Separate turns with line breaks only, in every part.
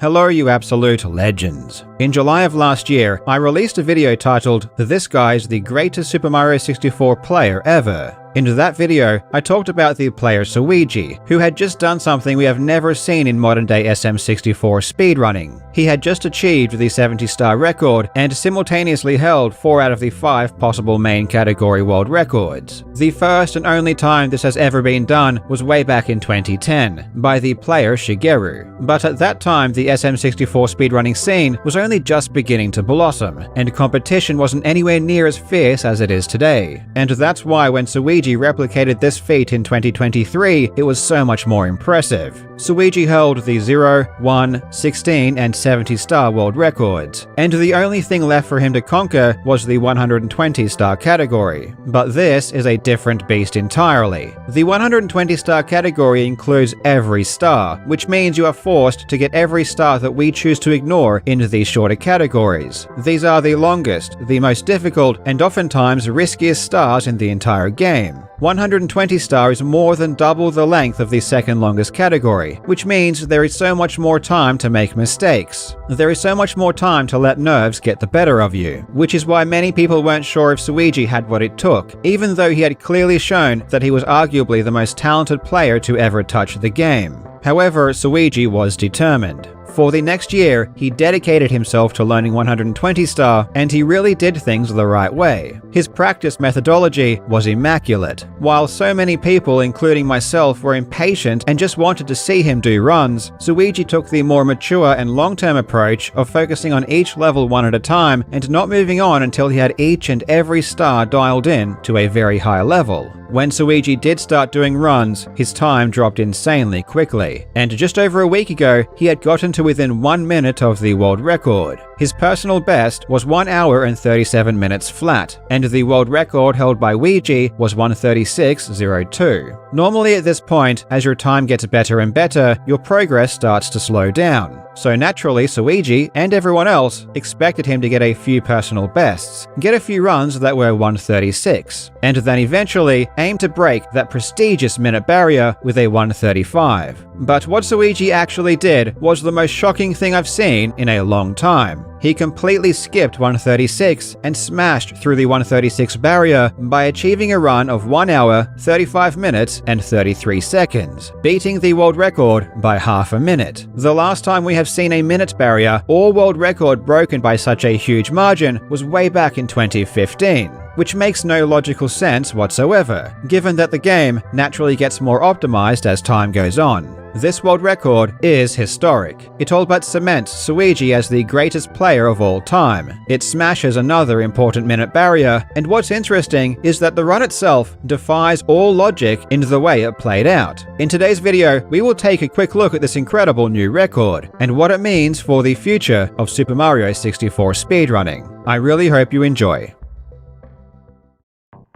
Hello you absolute legends. In July of last year, I released a video titled, "This guy's the greatest Super Mario 64 player ever." In that video, I talked about the player Suigi, who had just done something we have never seen in modern-day SM64 speedrunning. He had just achieved the 70-star record and simultaneously held 4 out of the 5 possible main category world records. The first and only time this has ever been done was way back in 2010, by the player Shigeru. But at that time, the SM64 speedrunning scene was only just beginning to blossom, and competition wasn't anywhere near as fierce as it is today. And that's why when Suigi replicated this feat in 2023, it was so much more impressive. Suigi held the 0, 1, 16, and 70-star world records, and the only thing left for him to conquer was the 120-star category. But this is a different beast entirely. The 120-star category includes every star, which means you are forced to get every star that we choose to ignore into these shorter categories. These are the longest, the most difficult, and oftentimes riskiest stars in the entire game. 120 star is more than double the length of the second longest category, which means there is so much more time to make mistakes. There is so much more time to let nerves get the better of you, which is why many people weren't sure if Suigi had what it took, even though he had clearly shown that he was arguably the most talented player to ever touch the game. However, Suigi was determined. For the next year, he dedicated himself to learning 120 star, and he really did things the right way. His practice methodology was immaculate. While so many people, including myself, were impatient and just wanted to see him do runs, Suigi took the more mature and long-term approach of focusing on each level one at a time and not moving on until he had each and every star dialed in to a very high level. When Suigi did start doing runs, his time dropped insanely quickly, and just over a week ago, he had gotten to within 1 minute of the world record. His personal best was 1 hour and 37 minutes flat, and the world record held by Ouija was 1:36:02. Normally at this point, as your time gets better and better, your progress starts to slow down. So naturally, Suigi and everyone else expected him to get a few personal bests, get a few runs that were 1:36, and then eventually aim to break that prestigious minute barrier with a 1:35. But what Suigi actually did was the most shocking thing I've seen in a long time. He completely skipped 1:36 and smashed through the 1:36 barrier by achieving a run of 1 hour, 35 minutes, and 33 seconds, beating the world record by half a minute. The last time we have seen a minute barrier or world record broken by such a huge margin was way back in 2015. Which makes no logical sense whatsoever, given that the game naturally gets more optimized as time goes on. This world record is historic. It all but cements Suigi as the greatest player of all time. It smashes another important minute barrier, and what's interesting is that the run itself defies all logic in the way it played out. In today's video, we will take a quick look at this incredible new record, and what it means for the future of Super Mario 64 speedrunning. I really hope you enjoy.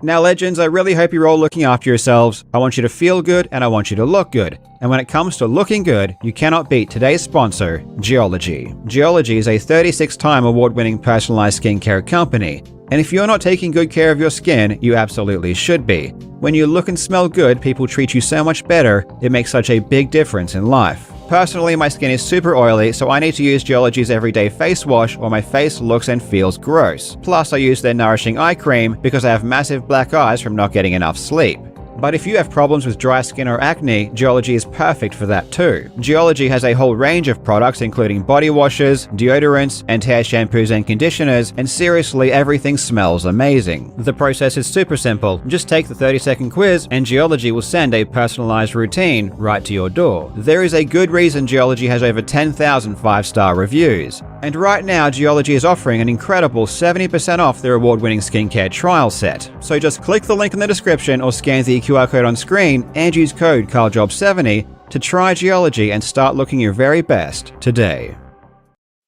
Now legends, I really hope you're all looking after yourselves. I want you to feel good and I want you to look good. And when it comes to looking good, you cannot beat today's sponsor, Geology. Geology is a 36-time award-winning personalized skincare company. And if you're not taking good care of your skin, you absolutely should be. When you look and smell good, people treat you so much better, it makes such a big difference in life. Personally, my skin is super oily, so I need to use Geology's everyday face wash or my face looks and feels gross. Plus, I use their nourishing eye cream because I have massive black eyes from not getting enough sleep. But if you have problems with dry skin or acne, Geology is perfect for that too. Geology has a whole range of products including body washes, deodorants, and hair shampoos and conditioners, and seriously everything smells amazing. The process is super simple. Just take the 30-second quiz and Geology will send a personalized routine right to your door. There is a good reason Geology has over 10,000 5-star reviews. And right now, Geology is offering an incredible 70% off their award-winning skincare trial set. So just click the link in the description or scan the QR code on screen and use code CarlJob70 to try Geology and start looking your very best today.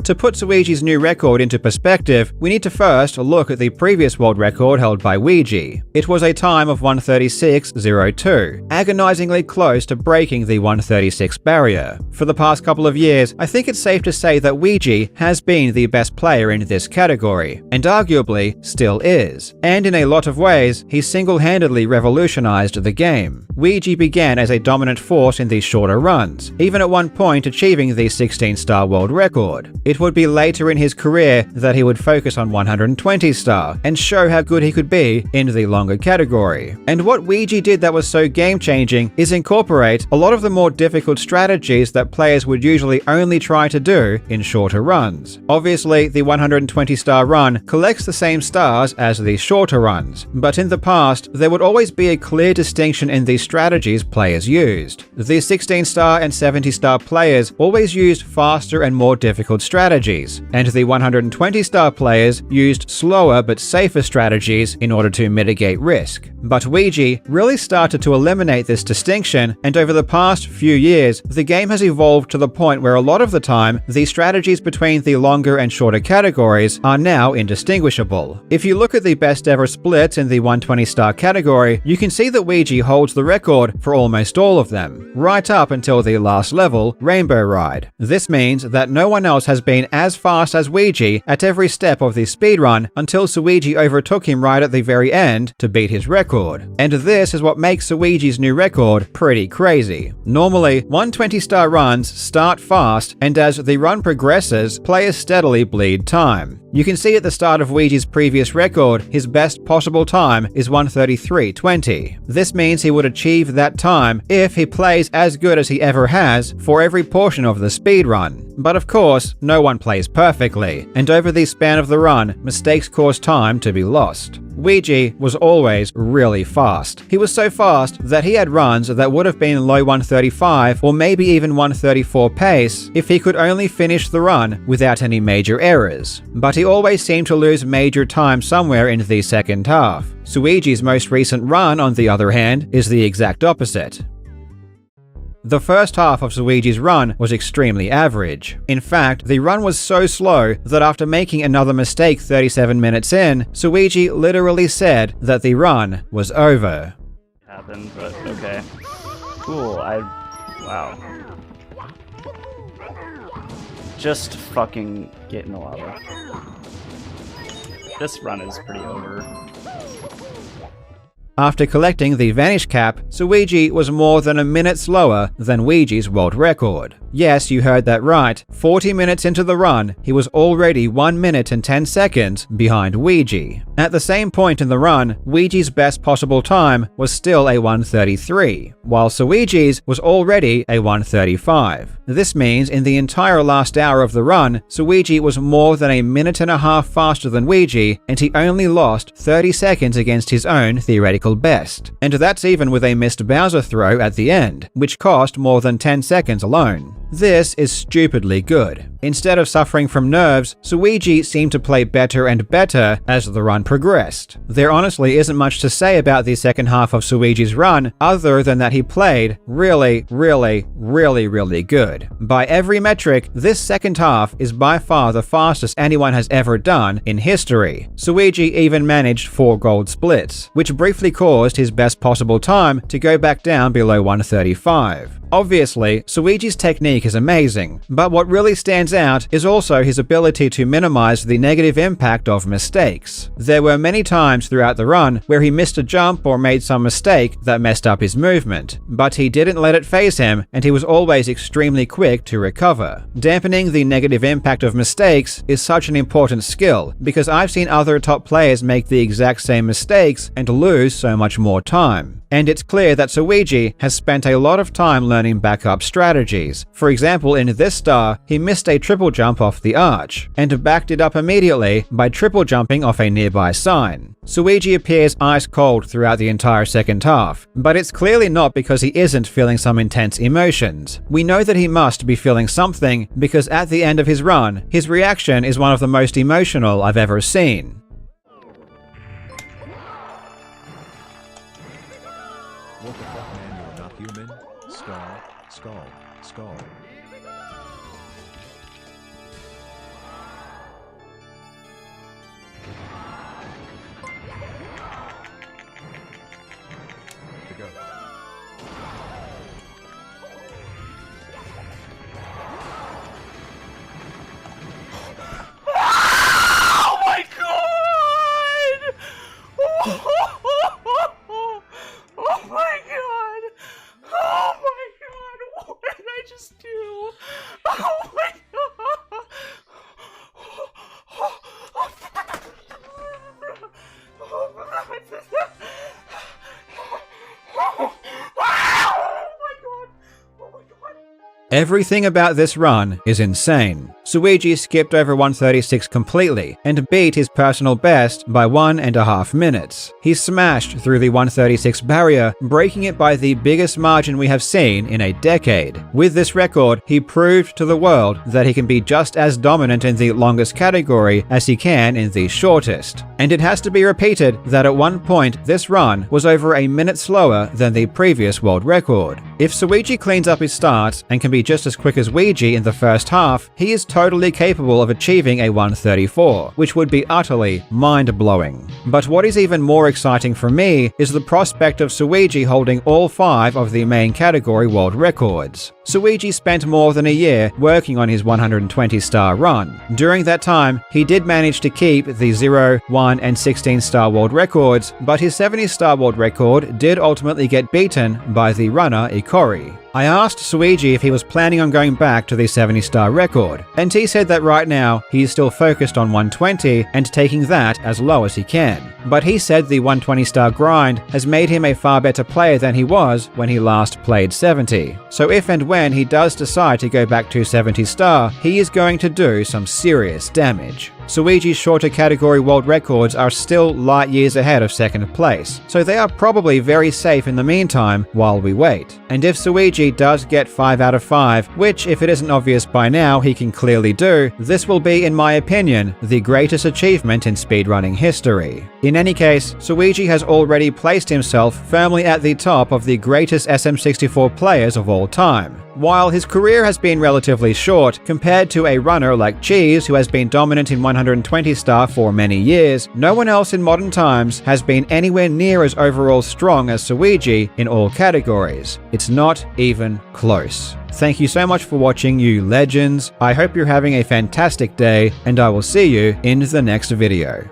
To put Suigi's new record into perspective, we need to first look at the previous world record held by Suigi. It was a time of 1:36.02, agonizingly close to breaking the 1:36 barrier. For the past couple of years, I think it's safe to say that Suigi has been the best player in this category, and arguably still is. And in a lot of ways, he single-handedly revolutionized the game. Suigi began as a dominant force in these shorter runs, even at one point achieving the 16-star world record. It would be later in his career that he would focus on 120-star and show how good he could be in the longer category. And what Suigi did that was so game-changing is incorporate a lot of the more difficult strategies that players would usually only try to do in shorter runs. Obviously, the 120-star run collects the same stars as the shorter runs, but in the past, there would always be a clear distinction in the strategies players used. The 16-star and 70-star players always used faster and more difficult strategies, and the 120-star players used slower but safer strategies in order to mitigate risk. But Suigi really started to eliminate this distinction, and over the past few years, the game has evolved to the point where a lot of the time, the strategies between the longer and shorter categories are now indistinguishable. If you look at the best ever splits in the 120-star category, you can see that Suigi holds the record for almost all of them, right up until the last level, Rainbow Ride. This means that no one else has been as fast as Suigi at every step of the speedrun until Suigi overtook him right at the very end to beat his record. And this is what makes Suigi's new record pretty crazy. Normally, 120-star runs start fast, and as the run progresses, players steadily bleed time. You can see at the start of Suigi's previous record, his best possible time is 1:33.20. This means he would achieve that time if he plays as good as he ever has for every portion of the speedrun. But of course, no one plays perfectly, and over the span of the run, mistakes cause time to be lost. Suigi was always really fast. He was so fast that he had runs that would have been low 135 or maybe even 134 pace if he could only finish the run without any major errors. But he always seemed to lose major time somewhere in the second half. Suigi's most recent run, on the other hand, is the exact opposite. The first half of Suigi's run was extremely average. In fact, the run was so slow that after making another mistake 37 minutes in, Suigi literally said that the run was over.
Happened, but okay. Cool, wow. Just fucking get in the lava. This run is pretty over.
After collecting the Vanish Cap, Suigi was more than a minute slower than Luigi's world record. Yes, you heard that right. 40 minutes into the run, he was already 1 minute and 10 seconds behind Suigi. At the same point in the run, Luigi's best possible time was still a 1:33, while Suigi's was already a 1:35. This means in the entire last hour of the run, Suigi was more than a minute and a half faster than Suigi, and he only lost 30 seconds against his own theoretical best. And that's even with a missed Bowser throw at the end, which cost more than 10 seconds alone. This is stupidly good. Instead of suffering from nerves, Suigi seemed to play better and better as the run progressed. There honestly isn't much to say about the second half of Suigi's run other than that he played really good. By every metric, this second half is by far the fastest anyone has ever done in history. Suigi even managed 4 gold splits, which briefly caused his best possible time to go back down below 1:35. Obviously, Suigi's technique is amazing, but what really stands out is also his ability to minimize the negative impact of mistakes. There were many times throughout the run where he missed a jump or made some mistake that messed up his movement, but he didn't let it faze him, and he was always extremely quick to recover. Dampening the negative impact of mistakes is such an important skill, because I've seen other top players make the exact same mistakes and lose so much more time. And it's clear that Suigi has spent a lot of time learning backup strategies. For example, in this star, he missed a triple jump off the arch, and backed it up immediately by triple jumping off a nearby sign. Suigi appears ice cold throughout the entire second half, but it's clearly not because he isn't feeling some intense emotions. We know that he must be feeling something, because at the end of his run, his reaction is one of the most emotional I've ever seen.
What the fuck, man, you're not human? Skull.
Everything about this run is insane. Suigi skipped over 136 completely and beat his personal best by 1.5 minutes. He smashed through the 136 barrier, breaking it by the biggest margin we have seen in a decade. With this record, he proved to the world that he can be just as dominant in the longest category as he can in the shortest. And it has to be repeated that at one point this run was over a minute slower than the previous world record. If Suigi cleans up his starts and can be just as quick as Ouija in the first half, he is totally capable of achieving a 134, which would be utterly mind-blowing. But what is even more exciting for me is the prospect of Suigi holding all 5 of the main category world records. Suigi spent more than a year working on his 120-star run. During that time, he did manage to keep the 0, 1, and 16-star world records, but his 70-star world record did ultimately get beaten by the runner Ikori. I asked Suigi if he was planning on going back to the 70-star record, and he said that right now he is still focused on 120 and taking that as low as he can. But he said the 120-star grind has made him a far better player than he was when he last played 70. So if and when he does decide to go back to 70-star, he is going to do some serious damage. Suigi's shorter category world records are still light years ahead of second place, so they are probably very safe in the meantime while we wait. And if Suigi does get 5 out of 5, which if it isn't obvious by now he can clearly do, this will be, in my opinion, the greatest achievement in speedrunning history. In any case, Suigi has already placed himself firmly at the top of the greatest SM64 players of all time. While his career has been relatively short compared to a runner like Cheese, who has been dominant in 120-star for many years, no one else in modern times has been anywhere near as overall strong as Suigi in all categories. It's not even close. Thank you so much for watching, you legends. I hope you're having a fantastic day, and I will see you in the next video.